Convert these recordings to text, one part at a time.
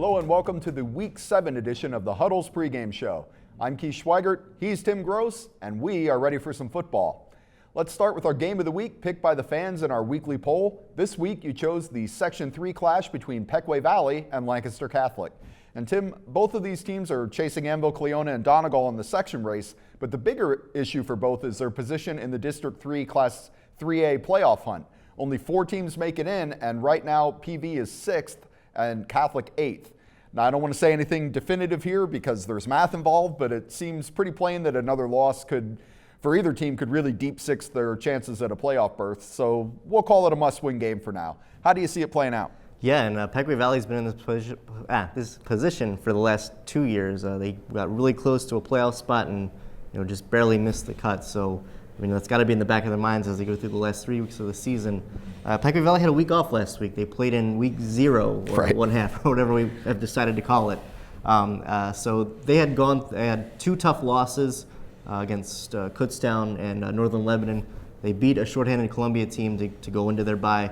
Hello and welcome to the Week 7 edition of the Huddle's pregame show. I'm Schweigert, he's Tim Gross, and we are ready for some football. Let's start with our game of the week picked by the fans in our weekly poll. This week you chose the Section 3 clash between Pequea Valley and Lancaster Catholic. And Tim, both of these teams are chasing Anvil, Cleona, and Donegal in the section race, but the bigger issue for both is their position in the District 3 Class 3A playoff hunt. Only 4 teams make it in, and right now PV is 6th and Catholic 8th. Now, I don't want to say anything definitive here because there's math involved, but it seems pretty plain that another loss for either team could really deep six their chances at a playoff berth. So we'll call it a must-win game for now. How do you see it playing out? Yeah, and Pequea Valley's been in this position for the last 2 years. They got really close to a playoff spot and just barely missed the cut. So that's got to be in the back of their minds as they go through the last 3 weeks of the season. Pequea Valley had a week off last week. They played in week 0 or right. 1/2 or whatever we have decided to call it. So they had 2 tough losses against Kutztown and Northern Lebanon. They beat a shorthanded Columbia team to go into their bye.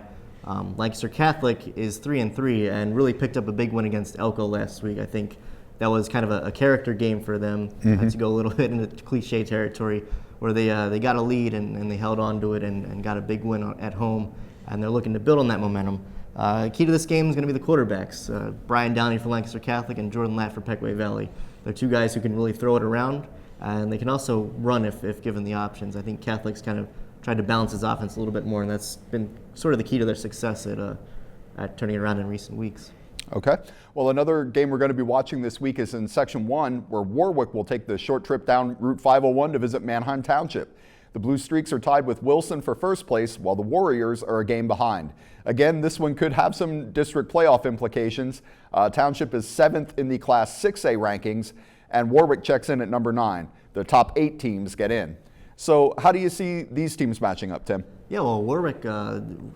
Lancaster Catholic is 3-3 and really picked up a big win against Elko last week. I think that was kind of a character game for them to go a little bit into cliche territory where they got a lead and they held on to it and got a big win at home, and they're looking to build on that momentum. Key to this game is going to be the quarterbacks, Brian Downey for Lancaster Catholic and Jordan Latt for Pequea Valley. They're 2 guys who can really throw it around, and they can also run if given the options. I think Catholic's kind of tried to balance his offense a little bit more, and that's been sort of the key to their success at turning it around in recent weeks. Okay. Well, another game we're going to be watching this week is in Section 1, where Warwick will take the short trip down Route 501 to visit Manheim Township. The Blue Streaks are tied with Wilson for first place, while the Warriors are a game behind. Again, this one could have some district playoff implications. Township is 7th in the Class 6A rankings, and Warwick checks in at number 9. The top 8 teams get in. So how do you see these teams matching up, Tim? Yeah, well, Warwick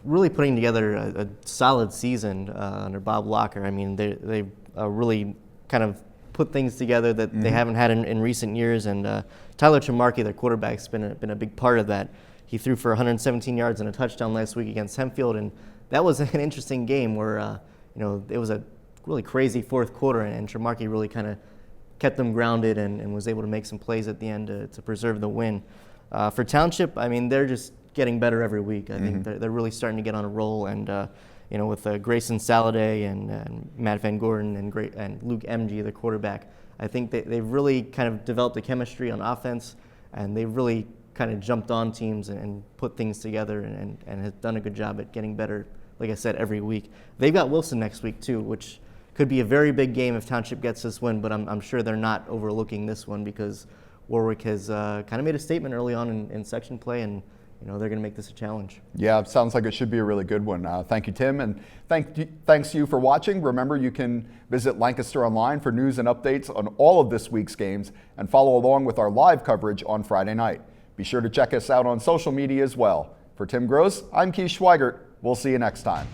really putting together a solid season under Bob Locker. I mean, they really kind of put things together that they haven't had in recent years. And Tyler Tremarky, their quarterback, has been a big part of that. He threw for 117 yards and a touchdown last week against Hempfield, and that was an interesting game where it was a really crazy fourth quarter, and Tremarky really kind of kept them grounded and was able to make some plays at the end to preserve the win. For Township, I mean, they're just getting better every week. I think they're really starting to get on a roll, and with Grayson Saladay and Matt Van Gordon and Luke MG, the quarterback, I think they've really kind of developed a chemistry on offense, and they've really kind of jumped on teams and put things together and have done a good job at getting better, like I said, every week. They've got Wilson next week too, which could be a very big game if Township gets this win, but I'm sure they're not overlooking this one because Warwick has kind of made a statement early on in section play, and they're going to make this a challenge. Yeah, it sounds like it should be a really good one. Thank you, Tim, and thanks to you for watching. Remember, you can visit Lancaster Online for news and updates on all of this week's games and follow along with our live coverage on Friday night. Be sure to check us out on social media as well. For Tim Gross, I'm Schweigert. We'll see you next time.